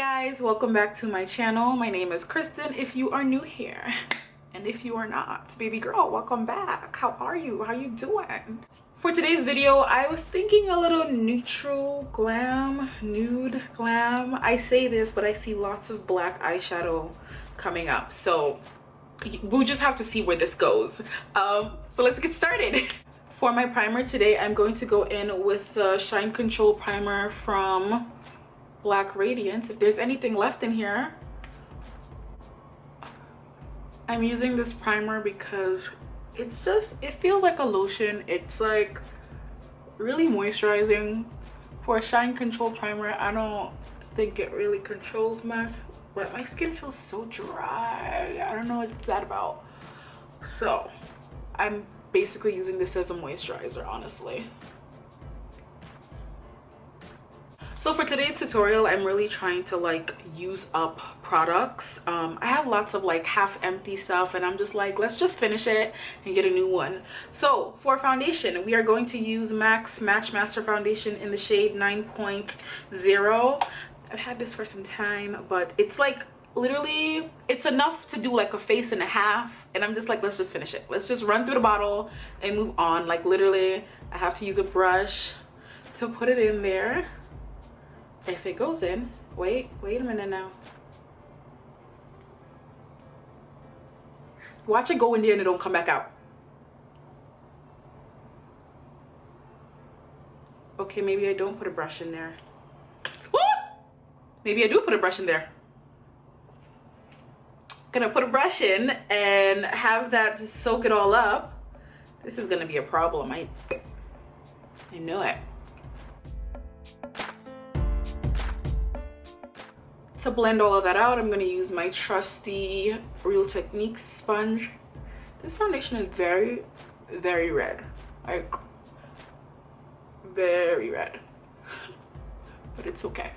Guys, welcome back to my channel. My name is Kristen if you are new here, and if you are not, baby girl, welcome back. How are you? How you doing? For today's video, I was thinking a little neutral glam, nude glam. I say this, but I see lots of black eyeshadow coming up, so we'll just have to see where this goes. So let's get started. For my primer today, I'm going to go in with the Shine Control Primer from Black Radiance. If there's anything left in here, I'm using this primer because it feels like a lotion. It's like really moisturizing. For a Shine Control Primer, I don't think it really controls much, but my skin feels so dry. I don't know what that about. So I'm basically using this as a moisturizer, honestly. So for today's tutorial, I'm really trying to like use up products. I have lots of like half empty stuff and I'm just like, let's just finish it and get a new one. So for foundation, we are going to use MAC's Match Master Foundation in the shade 9.0. I've had this for some time, but it's like literally, it's enough to do like a face and a half. And I'm just like, let's just finish it. Let's just run through the bottle and move on. Like literally, I have to use a brush to put it in there. If it goes in, wait a minute now. Watch it go in there and it don't come back out. Okay, maybe I don't put a brush in there. Woo! Maybe I do put a brush in there. Gonna put a brush in and have that just soak it all up. This is gonna be a problem. I know it. To blend all of that out, I'm going to use my trusty Real Techniques sponge. This foundation is very, very red. Like, very red. But it's okay.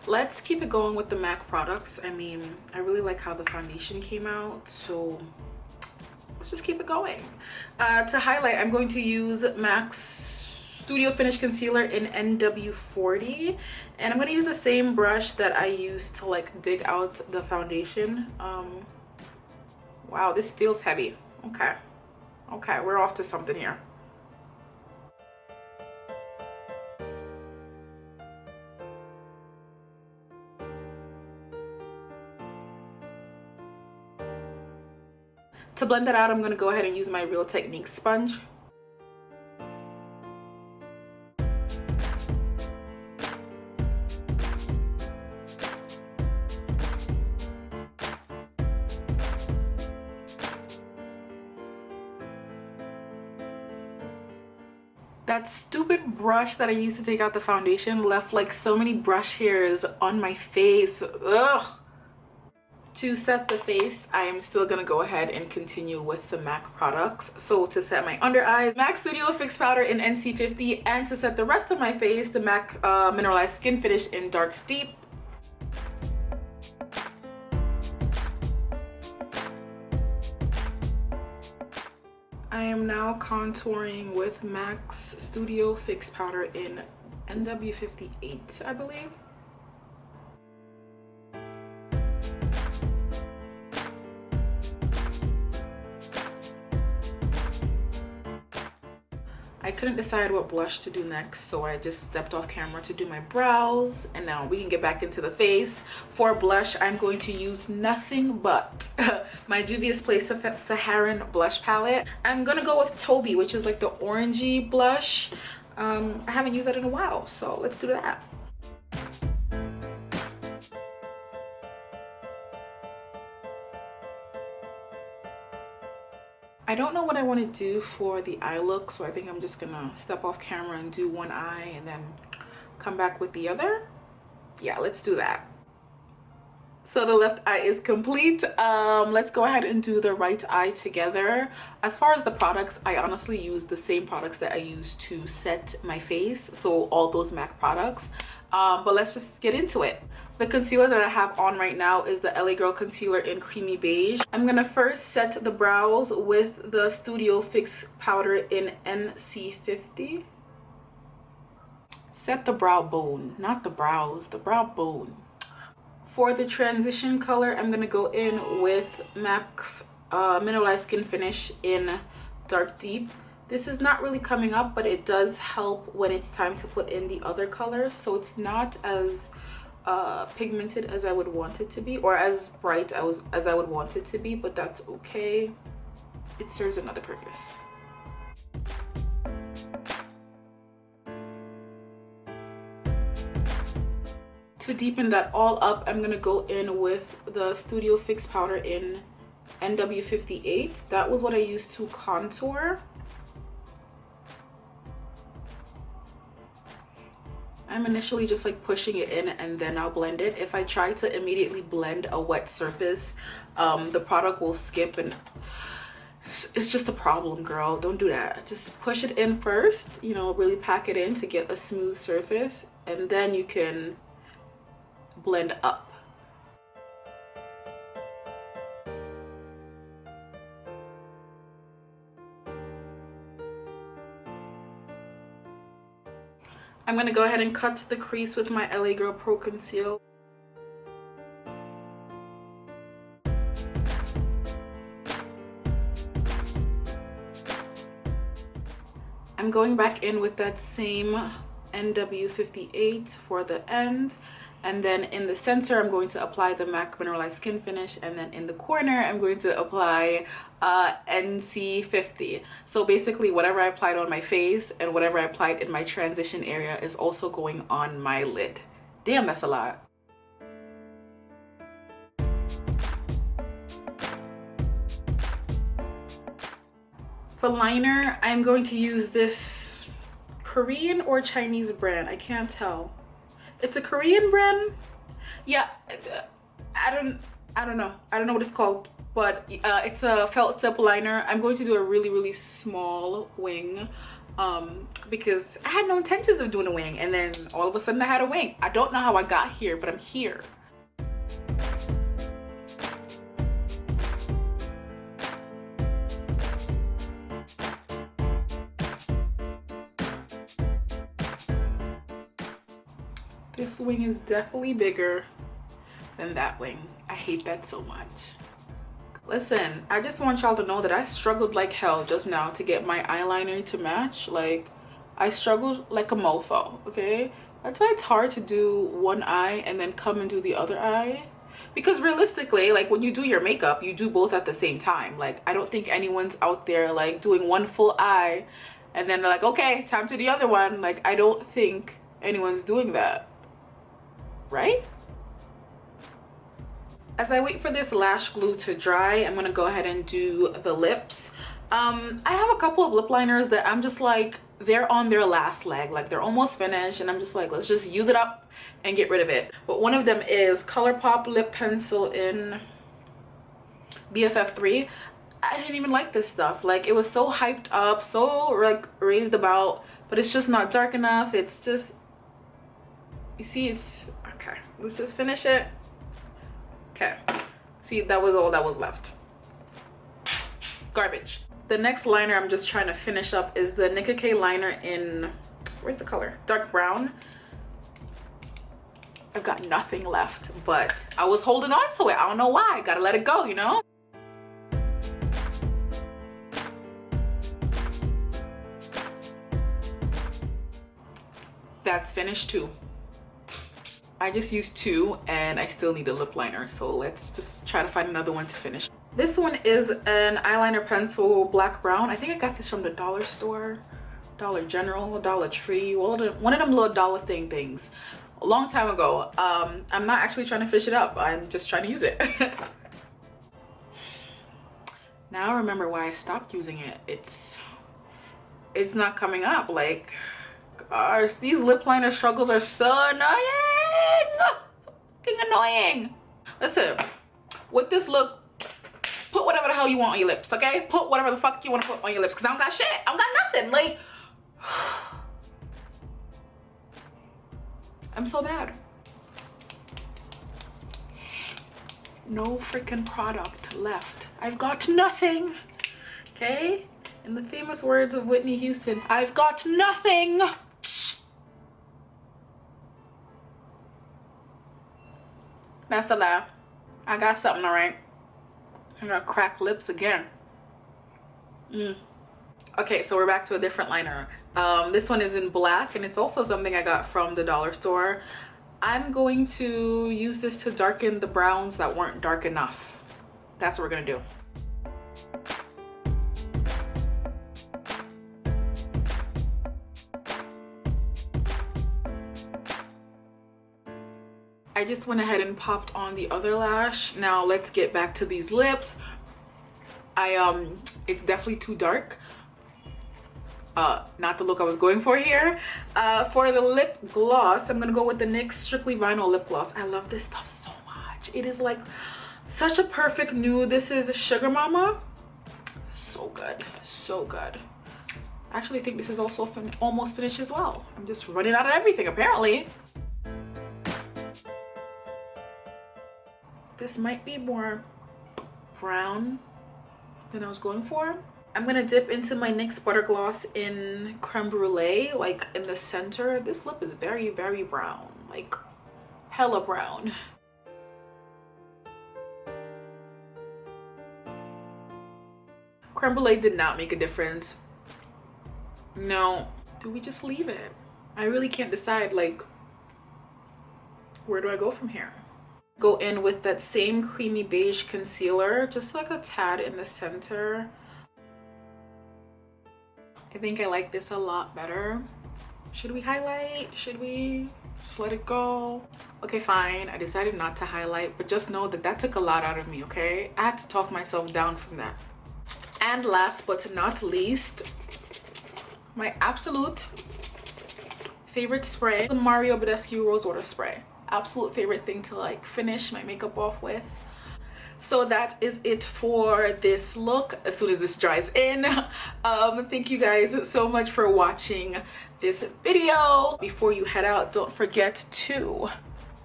Let's keep it going with the MAC products. I mean, I really like how the foundation came out, so let's just keep it going. To highlight, I'm going to use MAC's Studio Finish Concealer in NW40, and I'm going to use the same brush that I used to like dig out the foundation. Wow, this feels heavy. Okay, we're off to something here. To blend that out, I'm going to go ahead and use my Real Techniques sponge. That stupid brush that I used to take out the foundation left like so many brush hairs on my face. Ugh. To set the face, I am still gonna go ahead and continue with the MAC products. So to set my under eyes, MAC Studio Fix Powder in NC50, and to set the rest of my face, the MAC Mineralized Skin Finish in Dark Deep. I am now contouring with MAC's Studio Fix Powder in NW58, I believe. I couldn't decide what blush to do next, so I just stepped off camera to do my brows, and now we can get back into the face. For blush, I'm going to use nothing but my Juvia's Place Saharan blush palette. I'm gonna go with Toby, which is like the orangey blush. I haven't used that in a while, so let's do that. I don't know what I want to do for the eye look, so I think I'm just gonna step off camera and do one eye and then come back with the other. Yeah, let's do that. So the left eye is complete. Let's go ahead and do the right eye together. As far as the products, I honestly use the same products that I use to set my face, so all those MAC products. but let's just get into it. The concealer that I have on right now is the LA Girl Concealer in Creamy Beige. I'm gonna first set the brows with the Studio Fix Powder in NC50. Set the brow bone, not the brows, the brow bone. For the transition color, I'm gonna go in with MAC's Mineralized Skin Finish in Dark Deep. This is not really coming up, but it does help when it's time to put in the other color, so it's not as pigmented as I would want it to be, or as bright as I would want it to be, but that's okay. It serves another purpose. To deepen that all up, I'm gonna go in with the Studio Fix Powder in NW58. That was what I used to contour. I'm initially just like pushing it in and then I'll blend it. If I try to immediately blend a wet surface, the product will skip, and it's just a problem, girl. Don't do that. Just push it in first, you know, really pack it in to get a smooth surface, and then you can blend up. I'm gonna go ahead and cut the crease with my LA Girl Pro Conceal. I'm going back in with that same NW58 for the end, and then in the center I'm going to apply the MAC Mineralized Skin Finish, and then in the corner I'm going to apply NC50. So basically whatever I applied on my face and whatever I applied in my transition area is also going on my lid. Damn, that's a lot. For liner, I'm going to use this Korean or Chinese brand. I can't tell. It's a Korean brand. Yeah, I don't know what it's called, but it's a felt tip liner. I'm going to do a really small wing because I had no intentions of doing a wing, and then all of a sudden I had a wing. I don't know how I got here, but I'm here. This wing is definitely bigger than that wing. I hate that so much. Listen, I just want y'all to know that I struggled like hell just now to get my eyeliner to match. Like, I struggled like a mofo, okay? That's why it's hard to do one eye and then come and do the other eye. Because realistically, like when you do your makeup, you do both at the same time. Like, I don't think anyone's out there like doing one full eye and then they're like, okay, time to the other one. Like, I don't think anyone's doing that. Right? As I wait for this lash glue to dry, I'm gonna go ahead and do the lips. I have a couple of lip liners that I'm just like, they're on their last leg, like they're almost finished, and I'm just like, let's just use it up and get rid of it. But one of them is ColourPop lip pencil in BFF3. I didn't even like this stuff. Like, it was so hyped up, so like raved about, but it's just not dark enough. It's just, you see, it's okay. Let's just finish it. Okay, see, that was all that was left. Garbage. The next liner I'm just trying to finish up is the Nicka K liner in, where's the color? Dark brown. I've got nothing left, but I was holding on to it. I don't know why. Gotta let it go, you know? That's finished too. I just used two and I still need a lip liner, so let's just try to find another one to finish. This one is an eyeliner pencil, black brown. I think I got this from the dollar store, Dollar General, Dollar Tree, one of them little dollar things a long time ago. I'm not actually trying to fish it up, I'm just trying to use it. Now I remember why I stopped using it. It's not coming up. Like, gosh, these lip liner struggles are so annoying. So fucking annoying. Listen, with this look, put whatever the hell you want on your lips, okay? Put whatever the fuck you want to put on your lips, because I don't got shit. I don't got nothing. Like, I'm so bad. No freaking product left. I've got nothing. Okay? In the famous words of Whitney Houston, I've got nothing. That's a lie. I got something, all right. I got cracked lips again. Okay, so we're back to a different liner. This one is in black, and it's also something I got from the dollar store. I'm going to use this to darken the browns that weren't dark enough. That's what we're gonna do. I just went ahead and popped on the other lash. Now let's get back to these lips. It's definitely too dark. Not the look I was going for here. For the lip gloss, I'm gonna go with the NYX Strictly Vinyl lip gloss. I love this stuff so much. It is like such a perfect nude. This is Sugar Mama. So good, so good. I actually think this is also almost finished as well. I'm just running out of everything apparently. This might be more brown than I was going for. I'm gonna dip into my NYX Butter Gloss in Creme Brulee, like in the center. This lip is very, very brown, like hella brown. Creme Brulee did not make a difference. No, do we just leave it? I really can't decide, like, where do I go from here? Go in with that same creamy beige concealer, just like a tad in the center. I think I like this a lot better. Should we highlight? Should we just let it go? Okay, fine. I decided not to highlight, but just know that that took a lot out of me, okay? I had to talk myself down from that. And last but not least, my absolute favorite spray, the Mario Badescu Rose Water Spray. Absolute favorite thing to like finish my makeup off with. So that is it for this look as soon as this dries in. Thank you guys so much for watching this video. Before you head out, don't forget to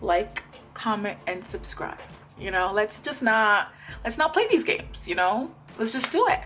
like, comment, and subscribe. You know, let's not play these games, you know? Let's just do it.